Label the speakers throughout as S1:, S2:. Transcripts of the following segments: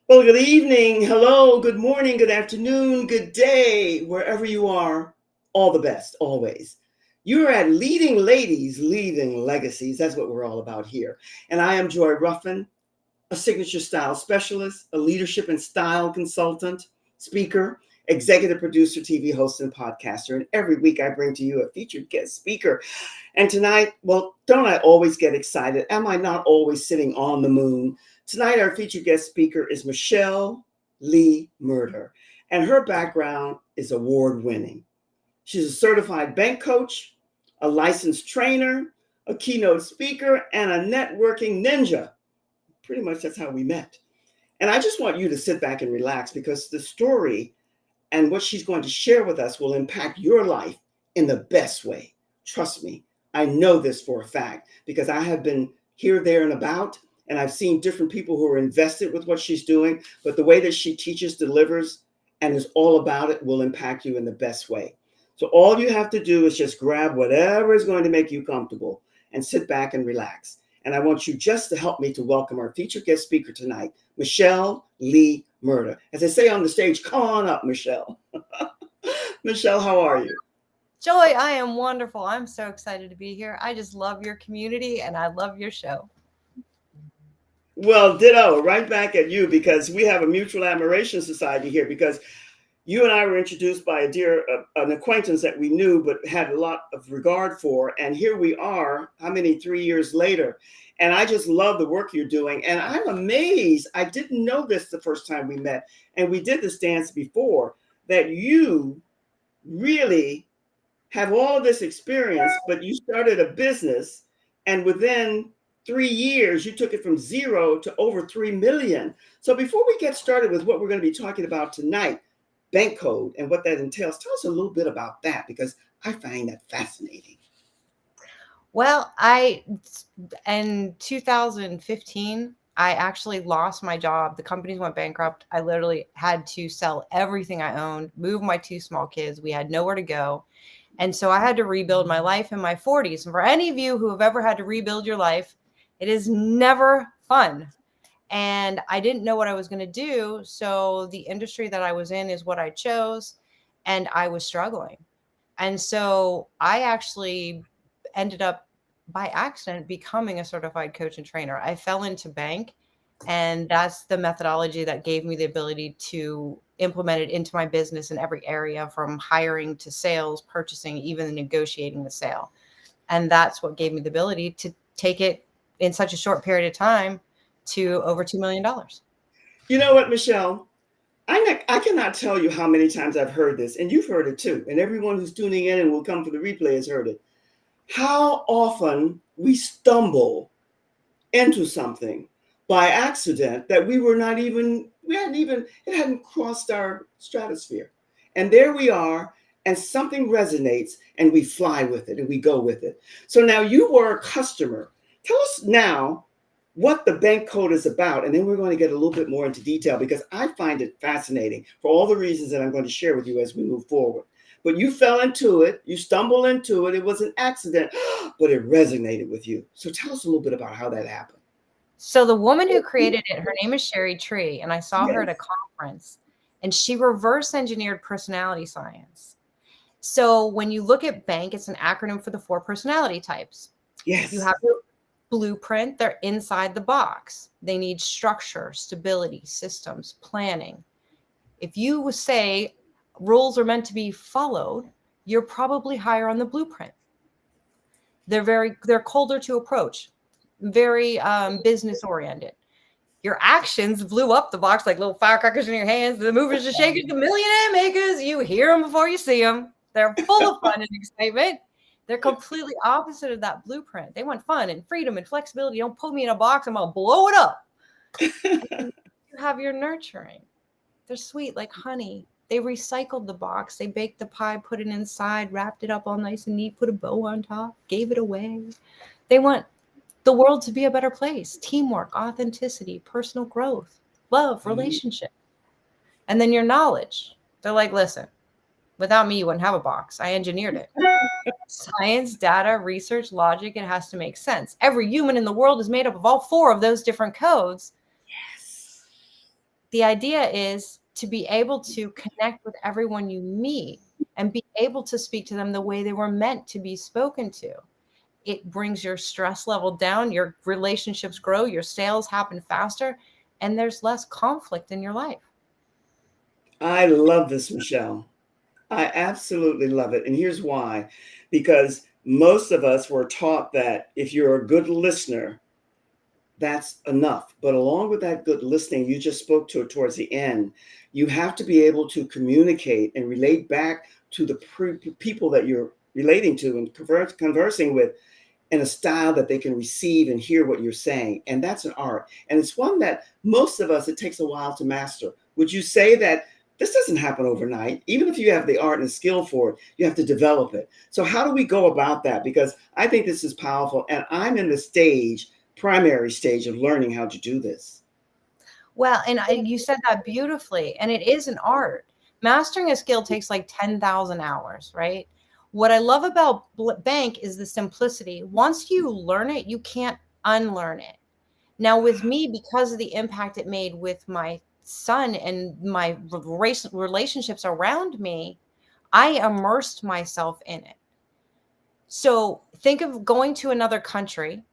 S1: Well, good evening, hello, good morning, good afternoon, good day, wherever you are. All the best, always. You're at Leading Ladies, Leaving Legacies. That's what we're all about here. And I am Joy Ruffin, a signature style specialist, a leadership and style consultant, speaker, executive producer, TV host, and podcaster. And every week I bring to you a featured guest speaker. And tonight, well, don't I always get excited? Am I not always sitting on the moon? Tonight, our featured guest speaker is Michelle Lee Murder, and her background is award winning. She's a certified bank coach, a licensed trainer, a keynote speaker, and a networking ninja. Pretty much that's how we met. And I just want you to sit back and relax because the story and what she's going to share with us will impact your life in the best way. Trust me, I know this for a fact because I have been here, there, and about, and I've seen different people who are invested with what she's doing. But the way that she teaches, delivers, and is all about it will impact you in the best way. So all you have to do is just grab whatever is going to make you comfortable and sit back and relax. And I want you just to help me to welcome our featured guest speaker tonight, Michelle Lee Murder. As I say on the stage, come on up, Michelle. Michelle, how are you?
S2: Joy, I am wonderful. I'm so excited to be here. I just love your community and I love your show.
S1: Well, ditto, right back at you because we have a mutual admiration society here because you and I were introduced by an acquaintance that we knew but had a lot of regard for. And here we are, how many, 3 years later. And I just love the work you're doing. And I'm amazed. I didn't know this the first time we met. And we did this dance before that you really have all of this experience, but you started a business. And within 3 years, you took it from zero to over 3 million. So before we get started with what we're going to be talking about tonight, bank code and what that entails. Tell us a little bit about that because I find that fascinating.
S2: Well, in 2015, I actually lost my job. The companies went bankrupt. I literally had to sell everything I owned, move my two small kids. We had nowhere to go. And so I had to rebuild my life in my 40s. And for any of you who have ever had to rebuild your life, it is never fun. And I didn't know what I was going to do. So the industry that I was in is what I chose, and I was struggling. And so I actually ended up by accident becoming a certified coach and trainer. I fell into bank, and that's the methodology that gave me the ability to implement it into my business in every area from hiring to sales, purchasing, even negotiating the sale. And that's what gave me the ability to take it in such a short period of time to over $2 million.
S1: You know what, Michelle? I cannot tell you how many times I've heard this, and you've heard it too, and everyone who's tuning in and will come for the replay has heard it. How often we stumble into something by accident that it hadn't crossed our stratosphere. And there we are, and something resonates, and we fly with it and we go with it. So now you were a customer. Tell us now what the bank code is about, and then we're going to get a little bit more into detail because I find it fascinating for all the reasons that I'm going to share with you as we move forward. But you fell into it, you stumbled into it, it was an accident, but it resonated with you. So tell us a little bit about how that happened.
S2: So the woman who created it, her name is Sherry Tree, and I saw her at a
S1: Yes.
S2: conference, and she reverse engineered personality science. So when you look at bank, it's an acronym for the four personality types. You
S1: Yes.
S2: have your blueprint, they're inside the box. They need structure, stability, systems, planning. If you say rules are meant to be followed, you're probably higher on the blueprint. They're colder to approach, very business oriented. Your actions blew up the box like little firecrackers in your hands. The movers and shakers, the millionaire makers. You hear them before you see them. They're full of fun and excitement. They're completely opposite of that blueprint. They want fun and freedom and flexibility. Don't put me in a box. I'm going to blow it up. And you have your nurturing. They're sweet like honey. They recycled the box. They baked the pie, put it inside, wrapped it up all nice and neat, put a bow on top, gave it away. They want the world to be a better place. Teamwork, authenticity, personal growth, love, relationship. And then your knowledge. They're like, listen, without me, you wouldn't have a box. I engineered it. Science, data, research, logic, it has to make sense. Every human in the world is made up of all four of those different codes.
S1: Yes.
S2: The idea is to be able to connect with everyone you meet and be able to speak to them the way they were meant to be spoken to. It brings your stress level down, your relationships grow, your sales happen faster, and there's less conflict in your life.
S1: I love this, Michelle. I absolutely love it. And here's why: because most of us were taught that if you're a good listener, that's enough. But along with that good listening, you just spoke to it towards the end, you have to be able to communicate and relate back to the people that you're relating to and conversing with in a style that they can receive and hear what you're saying. And that's an art. And it's one that most of us, it takes a while to master. Would you say that this doesn't happen overnight? Even if you have the art and skill for it, you have to develop it. So, how do we go about that? Because I think this is powerful. And I'm in the primary stage of learning how to do this.
S2: Well, and you said that beautifully, and it is an art. Mastering a skill takes like 10,000 hours, right? What I love about bank is the simplicity. Once you learn it, you can't unlearn it. Now, with me, because of the impact it made with my son and my relationships around me, I immersed myself in it. So think of going to another country.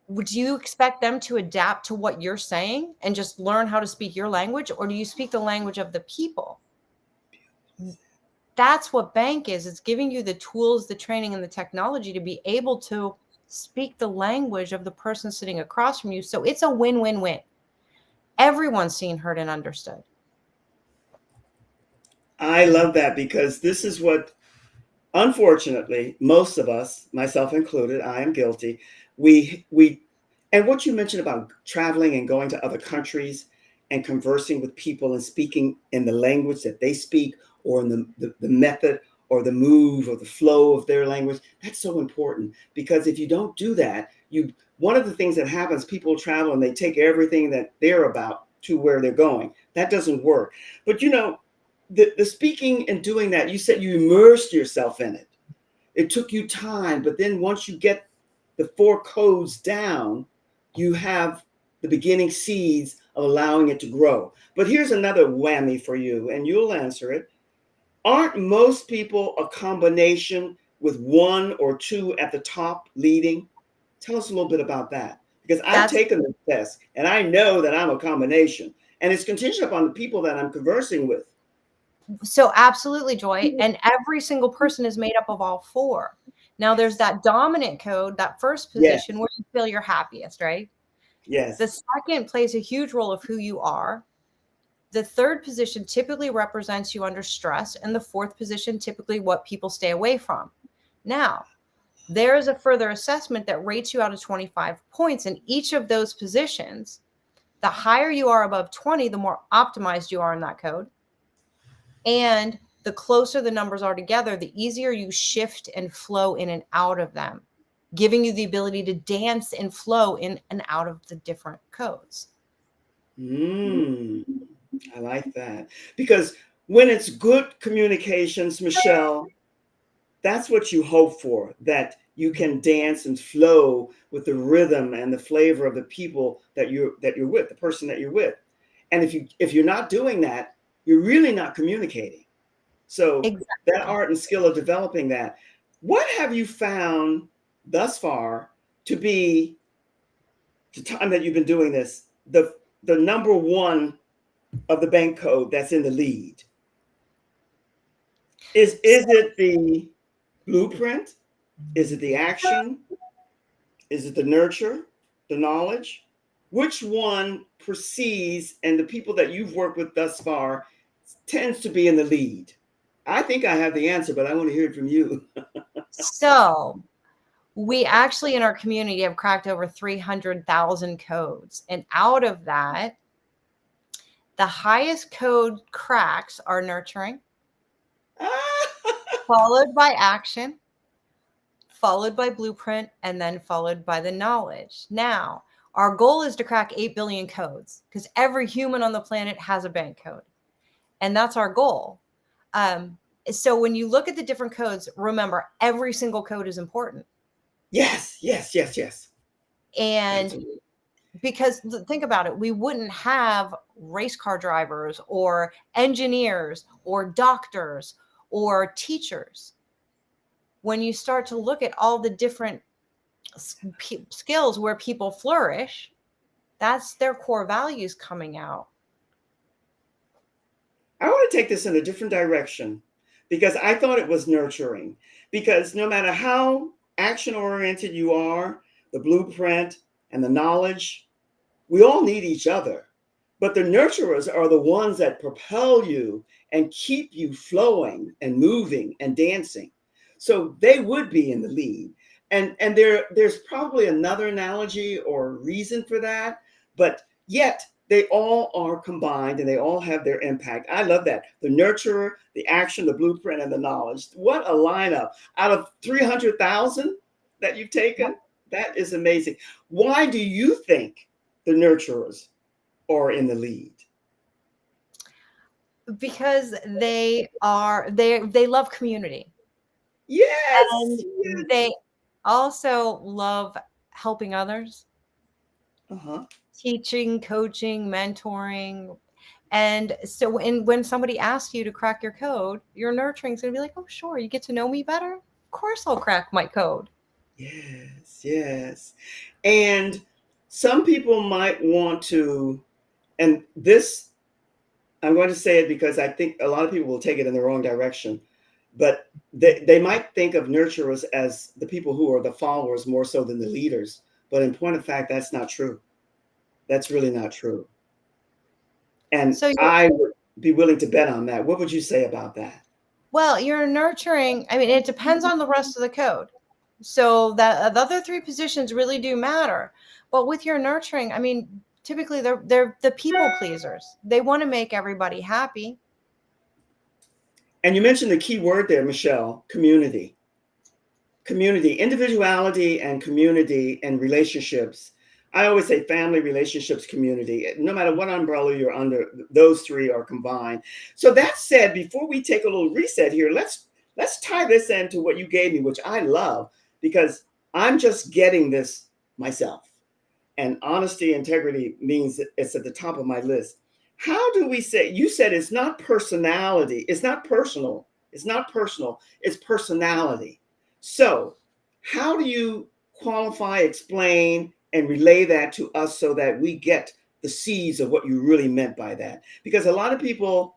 S2: Would you expect them to adapt to what you're saying and just learn how to speak your language, or do you speak the language of the people? That's what bank is. It's giving you the tools, the training, and the technology to be able to speak the language of the person sitting across from you. So it's a win-win-win. Everyone's seen, heard, and understood.
S1: I love that because this is what, unfortunately, most of us, myself included, I am guilty. We and what you mentioned about traveling and going to other countries and conversing with people and speaking in the language that they speak, or in the method or the move or the flow of their language, that's so important. Because if you don't do that, you one of the things that happens, people travel and they take everything that they're about to where they're going. That doesn't work. But the speaking and doing that, you said you immersed yourself in it. It took you time, but then once you get the four codes down, you have the beginning seeds of allowing it to grow. But here's another whammy for you, and you'll answer it. Aren't most people a combination with one or two at the top leading? Tell us a little bit about that. Because I've
S2: That's
S1: taken the test and I know that I'm a combination. And it's contingent upon the people that I'm conversing with.
S2: so absolutely, Joy. And every single person is made up of all four. Now, there's
S1: Yes.
S2: that dominant code, that first
S1: Yes.
S2: position where you feel your happiest, right? The
S1: Yes.
S2: second plays a huge role of who you are. The third position typically represents you under stress, and the fourth position typically what people stay away from. Now, there is a further assessment that rates you out of 25 points in each of those positions. The higher you are above 20, the more optimized you are in that code. And the closer the numbers are together, the easier you shift and flow in and out of them, giving you the ability to dance and flow in and out of the different codes.
S1: Mm, I like that. Because when it's good communications, Michelle, that's what you hope for, that you can dance and flow with the rhythm and the flavor of the people that you're with, the person that you're with. And if you're not doing that, you're really not communicating. So that
S2: Exactly.
S1: art and skill of developing that, what have you found thus far to be, the time that you've been doing this, the number one of the bank code that's in the lead? Is it the blueprint? Is it the action? Is it the nurture, the knowledge? Which one precedes, and the people that you've worked with thus far tends to be in the lead? I think I have the answer, but I want to hear it from you.
S2: So we actually in our community have cracked over 300,000 codes. And out of that, the highest code cracks are nurturing, followed by action, followed by blueprint, and then followed by the knowledge. Now, our goal is to crack 8 billion codes because every human on the planet has a bank code. And that's our goal. Um, so when you look at the different codes, remember every single code is important.
S1: Yes, yes, yes, yes.
S2: And
S1: Absolutely.
S2: Because think about it, we wouldn't have race car drivers or engineers or doctors or teachers. When you start to look at all the different skills where people flourish, that's their core values coming out.
S1: I want to take this in a different direction because I thought it was nurturing. Because no matter how action oriented you are, the blueprint and the knowledge, we all need each other. But the nurturers are the ones that propel you and keep you flowing and moving and dancing. So they would be in the lead. And there's probably another analogy or reason for that, but yet they all are combined and they all have their impact. I love that. The nurturer, the action, the blueprint, and the knowledge. What a lineup. Out of 300,000 that you've taken, that is amazing. Why do you think the nurturers are in the lead?
S2: Because they love community.
S1: Yes,
S2: And
S1: yes.
S2: they also love helping others,
S1: Uh-huh.
S2: teaching, coaching, mentoring. And so when somebody asks you to crack your code, your nurturing is going to be like, oh, sure, you get to know me better. Of course, I'll crack my code.
S1: Yes, yes. And some people might want to, and this, I'm going to say it because I think a lot of people will take it in the wrong direction, but they might think of nurturers as the people who are the followers more so than the leaders. But in point of fact, that's not true. That's really not true. And
S2: So,
S1: I would be willing to bet on that. What would you say about that?
S2: well, you're nurturing. I mean, it depends on the rest of the code. So that the other three positions really do matter. But with your nurturing, I mean, typically they're the people pleasers. They want to make everybody happy.
S1: And you mentioned the key word there, Michelle, community. Community, individuality and community and relationships. I always say family, relationships, community. No matter what umbrella you're under, those three are combined. So that said, before we take a little reset here, let's tie this into what you gave me, which I love because I'm just getting this myself. And honesty, integrity means it's at the top of my list. How do we say, you said it's not personality, it's not personal, it's personality. So, how do you qualify, explain, and relay that to us so that we get the seeds of what you really meant by that? Because a lot of people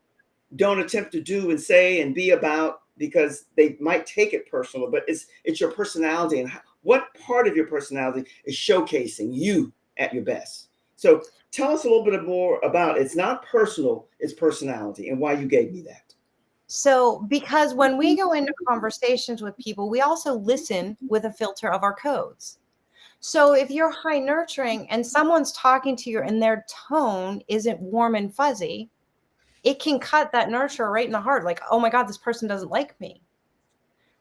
S1: don't attempt to do and say and be about because they might take it personal, but it's your personality and what part of your personality is showcasing you at your best. So tell us a little bit more about it's not personal, it's personality and why you gave me that.
S2: So, because when we go into conversations with people, we also listen with a filter of our codes. So, if you're high nurturing and someone's talking to you and their tone isn't warm and fuzzy, it can cut that nurturer right in the heart. Like, oh my God, this person doesn't like me.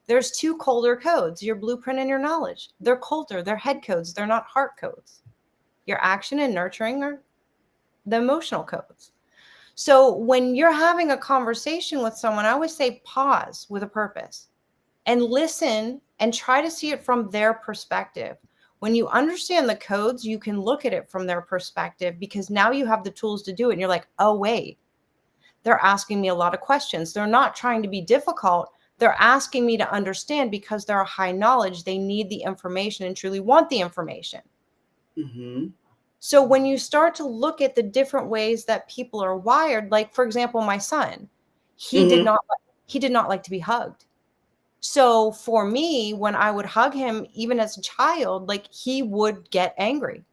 S2: There's two colder codes, your blueprint and your knowledge. They're colder, they're head codes, they're not heart codes. Your action and nurturing are the emotional codes. So when you're having a conversation with someone, I always say pause with a purpose and listen and try to see it from their perspective. When you understand the codes, you can look at it from their perspective because now you have the tools to do it. And you're like, oh, wait, they're asking me a lot of questions. They're not trying to be difficult. They're asking me to understand because they're high knowledge. They need the information and truly want the information.
S1: Mm-hmm.
S2: So when you start to look at the different ways that people are wired, like for example, my son, he did
S1: Mm-hmm.
S2: not like to be hugged. So for me, when I would hug him, even as a child, like he would get angry.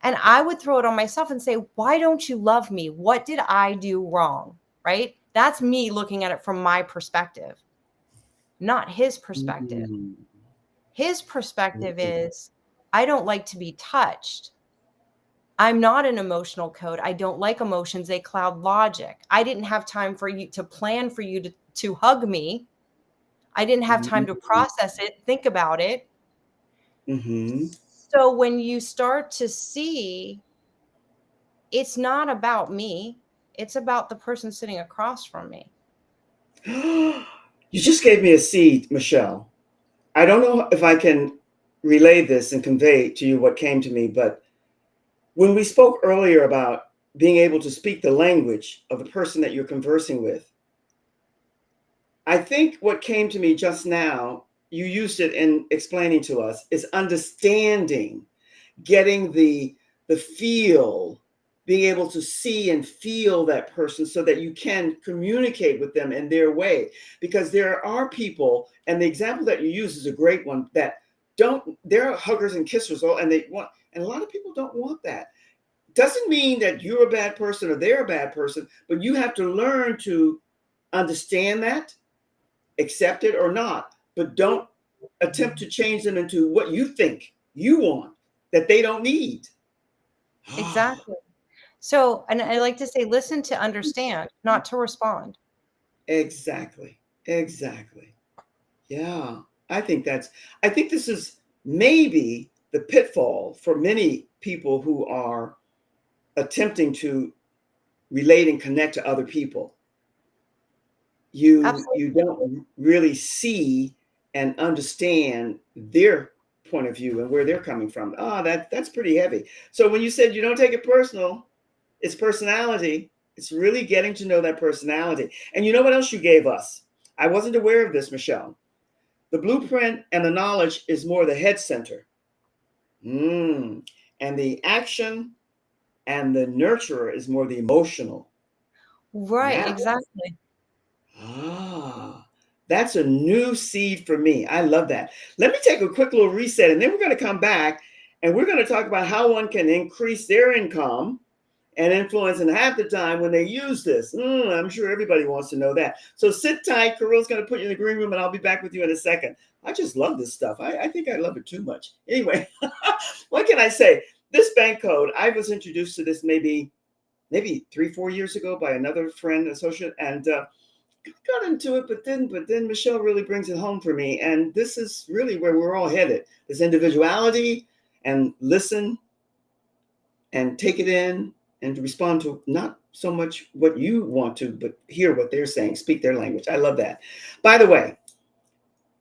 S2: And I would throw it on myself and say, why don't you love me? What did I do wrong? Right? That's me looking at it from my perspective, not his perspective.
S1: Mm-hmm.
S2: His perspective is, I don't like to be touched. I'm not an emotional code. I don't like emotions. They cloud logic. I didn't have time for you to plan for you to hug me. I didn't have time to process it, think about it.
S1: Mm-hmm.
S2: So when you start to see, it's not about me, it's about the person sitting across from me.
S1: You just gave me a seed, Michelle. I don't know if I can relay this and convey to you what came to me, but When we spoke earlier about being able to speak the language of the person that you're conversing with, I think what came to me just now, you used it in explaining to us, is understanding, getting the feel, being able to see and feel that person so that you can communicate with them in their way. Because there are people, and the example that you use is a great one, that don't, they're huggers and kissers, and they want, and a lot of people don't want that. Doesn't mean that you're a bad person or they're a bad person, but you have to learn to understand that, accept it or not, but don't attempt to change them into what you think you want that they don't need. Ah,
S2: Exactly. So, and I like to say, listen to understand, not to respond.
S1: exactly. Exactly. Yeah. I think that's, I think this is maybe the pitfall for many people who are attempting to relate and connect to other people. You
S2: Absolutely.
S1: don't really see and understand their point of view and where they're coming from. Ah, that's pretty heavy. So when you said you don't take it personal, it's personality. It's really getting to know that personality. And you know what else you gave us? I wasn't aware of this, Michelle. The blueprint and the knowledge is more the head center. And the action and the nurturer is more the emotional.
S2: Right,
S1: Now,
S2: exactly.
S1: ah, that's a new seed for me. I love that. Let me take a quick little reset, and then we're going to come back and we're going to talk about how one can increase their income and influence. And half the time when they use this, I'm sure everybody wants to know that. So sit tight. Carol's going to put you in the green room, and I'll be back with you in a second. I just love this stuff. I think I love it too much. Anyway, what can I say? This bank code, I was introduced to this maybe 3-4 years ago by another friend, associate, and got into it, but then Michelle really brings it home for me. And this is really where we're all headed. This individuality, and listen and take it in and to respond to not so much what you want to, but hear what they're saying, speak their language. I love that. By the way,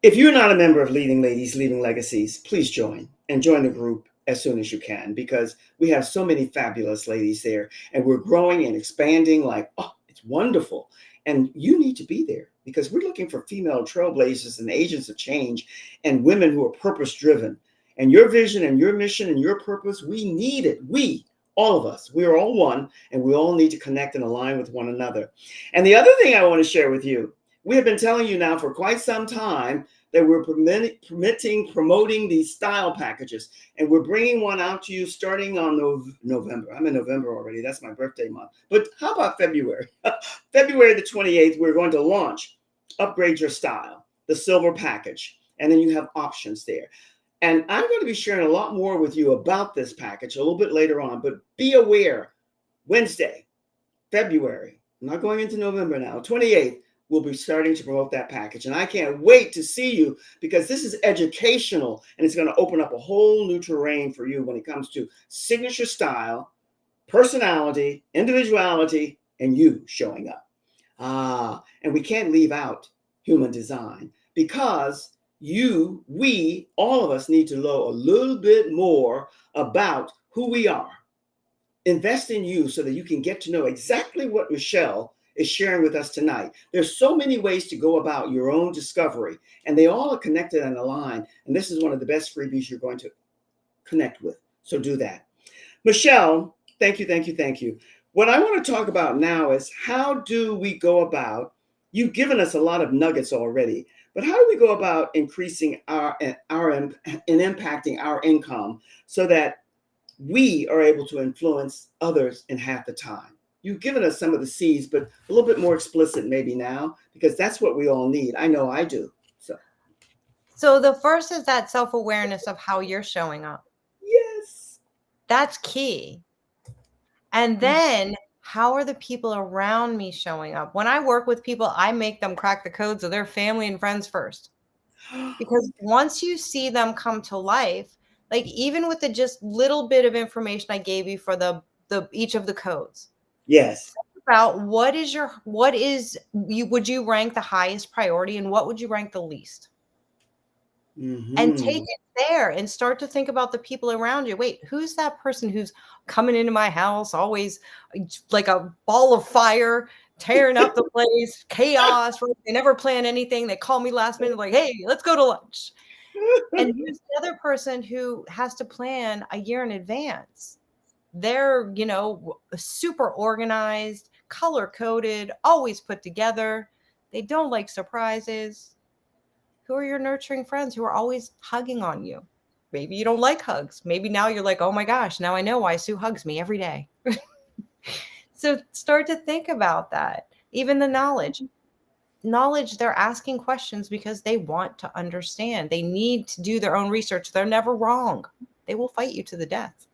S1: if you're not a member of Leading Ladies, Leaving Legacies, please join and join the group as soon as you can, because we have so many fabulous ladies there and we're growing and expanding like, oh, it's wonderful. And you need to be there because we're looking for female trailblazers and agents of change and women who are purpose driven. And your vision and your mission and your purpose, we need it. We, all of us, we are all one, and we all need to connect and align with one another. And the other thing I want to share with you, we have been telling you now for quite some time that we're promoting these style packages. And we're bringing one out to you starting on November. I'm in November already. That's my birthday month. But how about February? February the 28th, we're going to launch Upgrade Your Style, the silver package. And then you have options there. And I'm going to be sharing a lot more with you about this package a little bit later on. But be aware, Wednesday, February, I'm not going into November now, 28th, we'll be starting to promote that package. And I can't wait to see you because this is educational and it's going to open up a whole new terrain for you when it comes to signature style, personality, individuality, and you showing up. And we can't leave out human design because we, all of us need to know a little bit more about who we are. Invest in you so that you can get to know exactly what Michelle is sharing with us tonight. There's so many ways to go about your own discovery, and they all are connected and aligned. And this is one of the best freebies you're going to connect with. So do that. Michelle, thank you, thank you, thank you. What I want to talk about now is how do we go about, you've given us a lot of nuggets already, but how do we go about increasing our and impacting our income so that we are able to influence others in half the time? You've given us some of the C's, but a little bit more explicit maybe now, because that's what we all need. I know I do.
S2: So the first is that self-awareness of how you're showing up.
S1: Yes.
S2: That's key. And then how are the people around me showing up? When I work with people, I make them crack the codes of their family and friends first. Because once you see them come to life, like even with the just little bit of information I gave you for the each of the codes,
S1: Yes.
S2: think about what is you would you rank the highest priority and what would you rank the least? and take
S1: Mm-hmm.
S2: it there and start to think about the people around you. Wait, who's that person who's coming into my house always like a ball of fire, tearing up the place, chaos, right? They never plan anything. They call me last minute, like, hey, let's go to lunch. And who's the other person who has to plan a year in advance? They're, super organized, color coded, always put together. They don't like surprises. Who are your nurturing friends who are always hugging on you? Maybe you don't like hugs. Maybe now you're like, oh my gosh, now I know why Sue hugs me every day. So start to think about that. Even the knowledge, they're asking questions because they want to understand. They need to do their own research. They're never wrong. They will fight you to the death.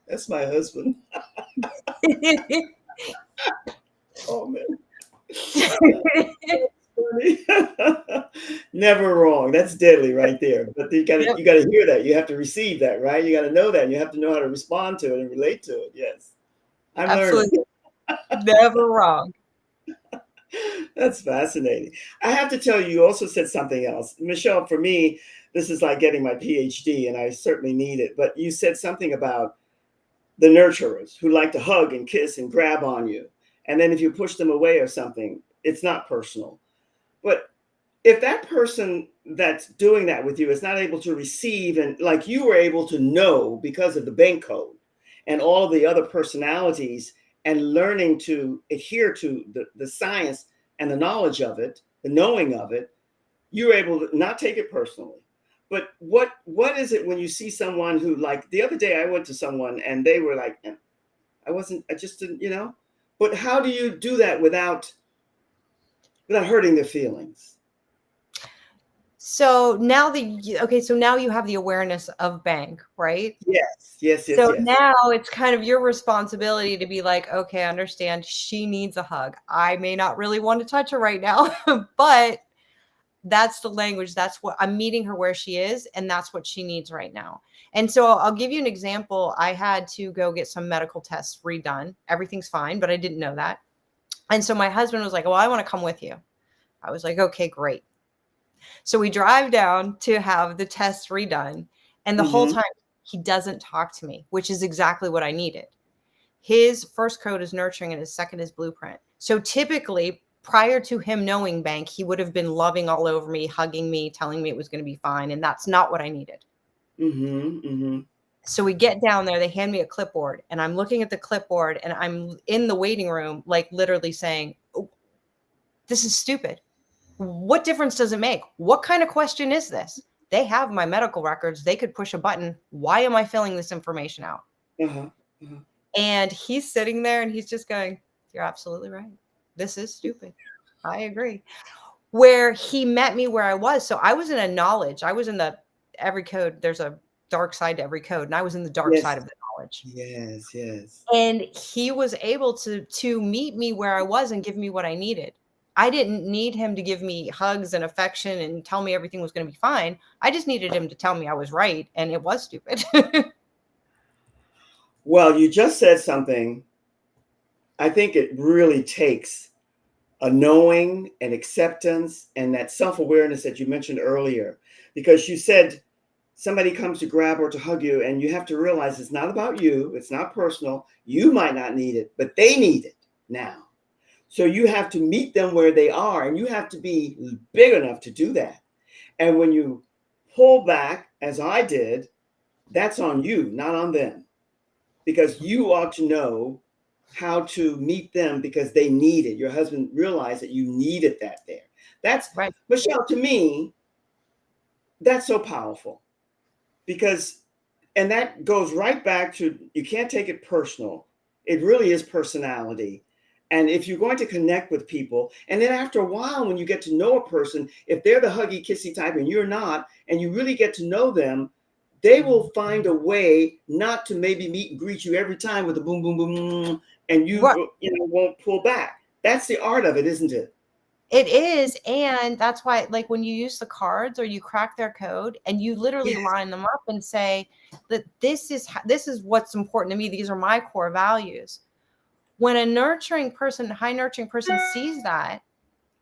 S1: That's my husband. Oh man. Never wrong. That's deadly right there. But
S2: Yep,
S1: you gotta hear that. You have to receive that, right? You gotta know that. You have to know how to respond to it and relate to it. Yes. I'm learning.
S2: absolutely. Never wrong.
S1: That's fascinating. I have to tell you, you also said something else. Michelle, for me, this is like getting my PhD, and I certainly need it. But you said something about the nurturers who like to hug and kiss and grab on you. And then if you push them away or something, it's not personal. But if that person that's doing that with you is not able to receive, and like you were able to know because of the bank code and all of the other personalities, and learning to adhere to the science and the knowledge of it, the knowing of it, you're able to not take it personally. But what is it when you see someone who, like the other day I went to someone and they were like, I just didn't, but how do you do that without hurting their feelings?
S2: So now so now you have the awareness of bank, right?
S1: Yes, yes, yes,
S2: So
S1: yes.
S2: now it's kind of your responsibility to be like, okay, I understand she needs a hug. I may not really want to touch her right now, but that's the language. That's what I'm meeting her where she is. And that's what she needs right now. And so I'll give you an example. I had to go get some medical tests redone. Everything's fine, but I didn't know that. And so my husband was like, well, I want to come with you. I was like, okay, great. So we drive down to have the test redone. And the whole
S1: Mm-hmm.
S2: time he doesn't talk to me, which is exactly what I needed. His first code is nurturing and his second is blueprint. So typically, prior to him knowing bank, he would have been loving all over me, hugging me, telling me it was going to be fine. And that's not what I needed.
S1: Mm-hmm. Mm-hmm.
S2: So we get down there, they hand me a clipboard, and I'm looking at the clipboard and I'm in the waiting room, like literally saying, oh, this is stupid. What difference does it make? What kind of question is this? They have my medical records. They could push a button. Why am I filling this information out?
S1: Uh-huh. Uh-huh.
S2: And he's sitting there and he's just going, you're absolutely right. This is stupid. I agree. Where he met me where I was. So I was in a knowledge. I was in the every code. There's a dark side to every code. And I was in the dark side
S1: Yes,
S2: of the knowledge.
S1: yes, yes.
S2: And he was able to meet me where I was and give me what I needed. I didn't need him to give me hugs and affection and tell me everything was going to be fine. I just needed him to tell me I was right and it was stupid.
S1: Well, you just said something. I think it really takes a knowing and acceptance and that self-awareness that you mentioned earlier, because you said somebody comes to grab or to hug you, and you have to realize it's not about you, it's not personal. You might not need it, but they need it now. So you have to meet them where they are, and you have to be big enough to do that. And when you pull back, as I did, that's on you, not on them, because you ought to know how to meet them because they need it. Your husband realized that you needed that there. That's,
S2: Right.
S1: Michelle, to me, that's so powerful because, and that goes right back to, you can't take it personal. It really is personality. And if you're going to connect with people, and then after a while, when you get to know a person, if they're the huggy, kissy type and you're not, and you really get to know them, they will find a way not to maybe meet and greet you every time with a boom, boom, boom, and
S2: Right.
S1: won't pull back. That's the art of it, isn't it?
S2: It is, and that's why, like, when you use the cards or you crack their code and you literally
S1: Yes.
S2: line them up and say that this is what's important to me. These are my core values. When a nurturing person, high nurturing person sees that,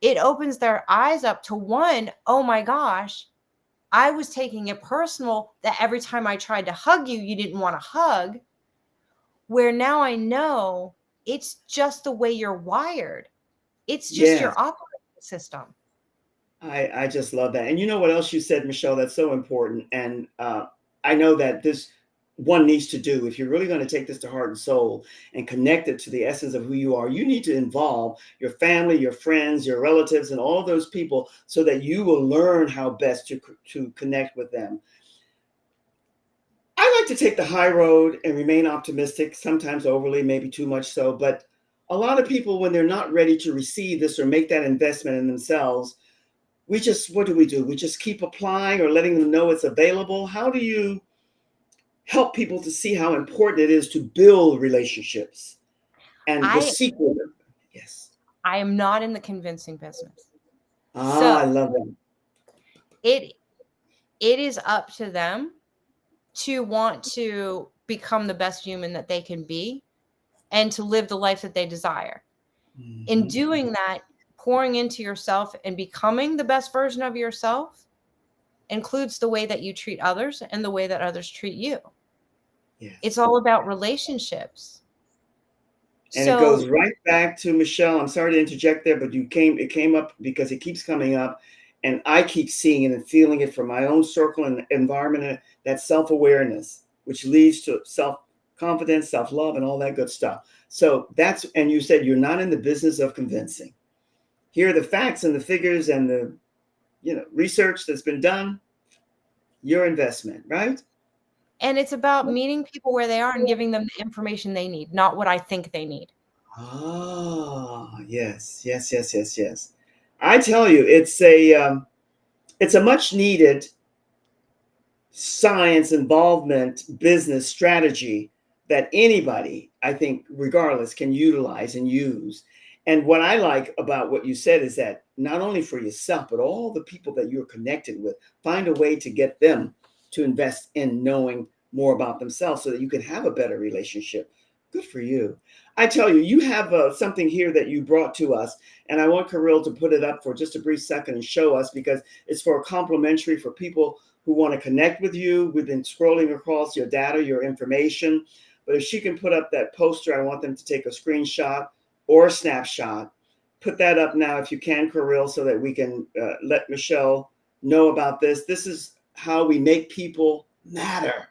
S2: it opens their eyes up to one, oh my gosh, I was taking it personal that every time I tried to hug you, you didn't want to hug. Where now I know it's just the way you're wired. It's just
S1: Yes.
S2: your operating system.
S1: I just love that. And you know what else you said, Michelle, that's so important. And I know that this one needs to do, if you're really going to take this to heart and soul and connect it to the essence of who you are, you need to involve your family, your friends, your relatives, and all those people so that you will learn how best to connect with them. I like to take the high road and remain optimistic, sometimes overly, maybe too much so. But a lot of people, when they're not ready to receive this or make that investment in themselves, we just, what do? We just keep applying or letting them know it's available. How do you help people to see how important it is to build relationships and the
S2: I
S1: secret of, yes.
S2: I am not in the convincing business.
S1: I
S2: So
S1: love that.
S2: it it is up to them to want to become the best human that they can be and to live the life that they desire. In
S1: Mhm.
S2: doing that, pouring into yourself and becoming the best version of yourself includes the way that you treat others and the way that others treat you. It's
S1: Yes.
S2: all about relationships.
S1: And it goes
S2: So
S1: right back to Michelle. I'm sorry to interject there, but it came up because it keeps coming up. And I keep seeing it and feeling it from my own circle and environment, that self-awareness, which leads to self-confidence, self-love, and all that good stuff. So that's, and you said you're not in the business of convincing. Here are the facts and the figures and the research that's been done, your investment, right?
S2: and it's about meeting people where they are and giving them the information they need, not what I think they need.
S1: Yes, yes, yes, yes, yes. I tell you, it's a much needed science involvement business strategy that anybody, I think, regardless, can utilize and use. And what I like about what you said is that not only for yourself, but all the people that you're connected with, find a way to get them to invest in knowing more about themselves so that you can have a better relationship. Good for you. I tell you, you have something here that you brought to us, and I want Kirill to put it up for just a brief second and show us because it's for a complimentary for people who want to connect with you. We've been scrolling across your data, your information. But if she can put up that poster, I want them to take a screenshot or a snapshot. Put that up now if you can, Kirill, so that we can let Michelle know about this. This is how we make people matter.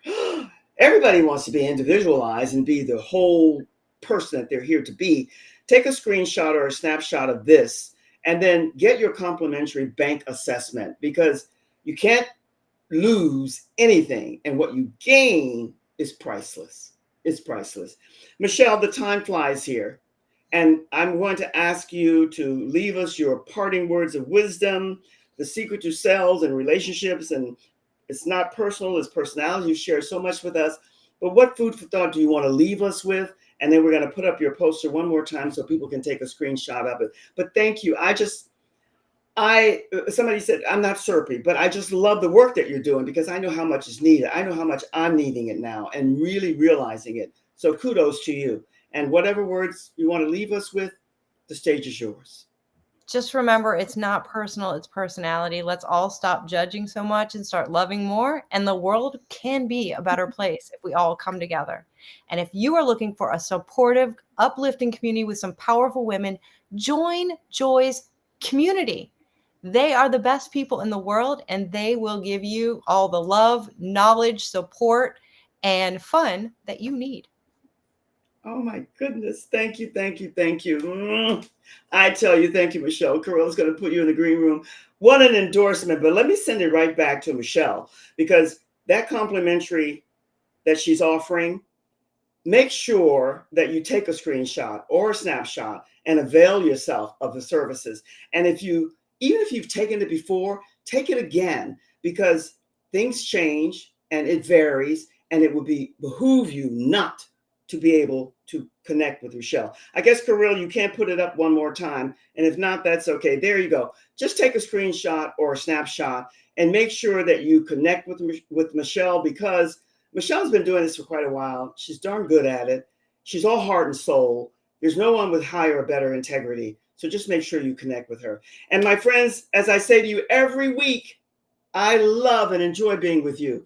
S1: Everybody wants to be individualized and be the whole person that they're here to be. Take a screenshot or a snapshot of this and then get your complimentary bank assessment because you can't lose anything, and what you gain is priceless. It's priceless. Michelle, the time flies here, and I'm going to ask you to leave us your parting words of wisdom, the secret to sales and relationships, and it's not personal, it's personality. You share so much with us, but what food for thought do you want to leave us with? And then we're going to put up your poster one more time so people can take a screenshot of it. But thank you. Somebody said I'm not SERPy, but I just love the work that you're doing because I know how much is needed. I know how much I'm needing it now and really realizing it. So kudos to you. And whatever words you want to leave us with, the stage is yours.
S2: Just remember, it's not personal, it's personality. Let's all stop judging so much and start loving more. And the world can be a better place if we all come together. And if you are looking for a supportive, uplifting community with some powerful women, join Joy's community. They are the best people in the world, and they will give you all the love, knowledge, support, and fun that you need.
S1: Oh my goodness. Thank you, thank you, thank you. I tell you, thank you, Michelle. Carilla's going to put you in the green room. What an endorsement. But let me send it right back to Michelle because that complimentary that she's offering, make sure that you take a screenshot or a snapshot and avail yourself of the services. And even if you've taken it before, take it again because things change and it varies, and it would behoove you not to be able to connect with Michelle. I guess, Kirill, you can't put it up one more time. And if not, that's okay. There you go. Just take a screenshot or a snapshot and make sure that you connect with Michelle because Michelle's been doing this for quite a while. She's darn good at it. She's all heart and soul. There's no one with higher or better integrity. So just make sure you connect with her. And my friends, as I say to you every week, I love and enjoy being with you.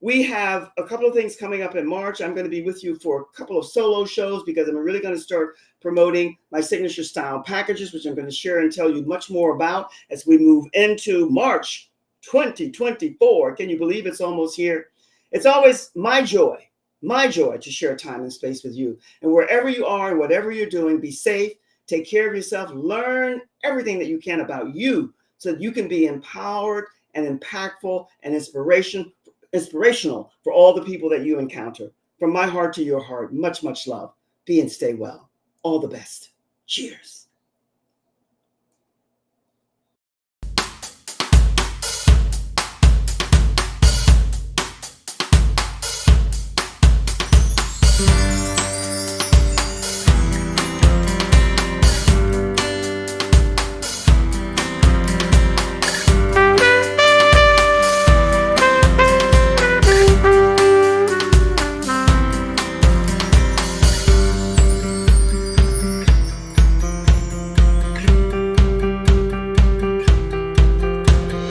S1: We have a couple of things coming up in March. I'm going to be with you for a couple of solo shows because I'm really going to start promoting my signature style packages, which I'm going to share and tell you much more about as we move into March 2024. Can you believe it's almost here? It's always my joy to share time and space with you. And wherever you are and whatever you're doing, be safe, take care of yourself, learn everything that you can about you so that you can be empowered and impactful and inspirational for all the people that you encounter. From my heart to your heart, much, much love. Be and stay well. All the best. Cheers.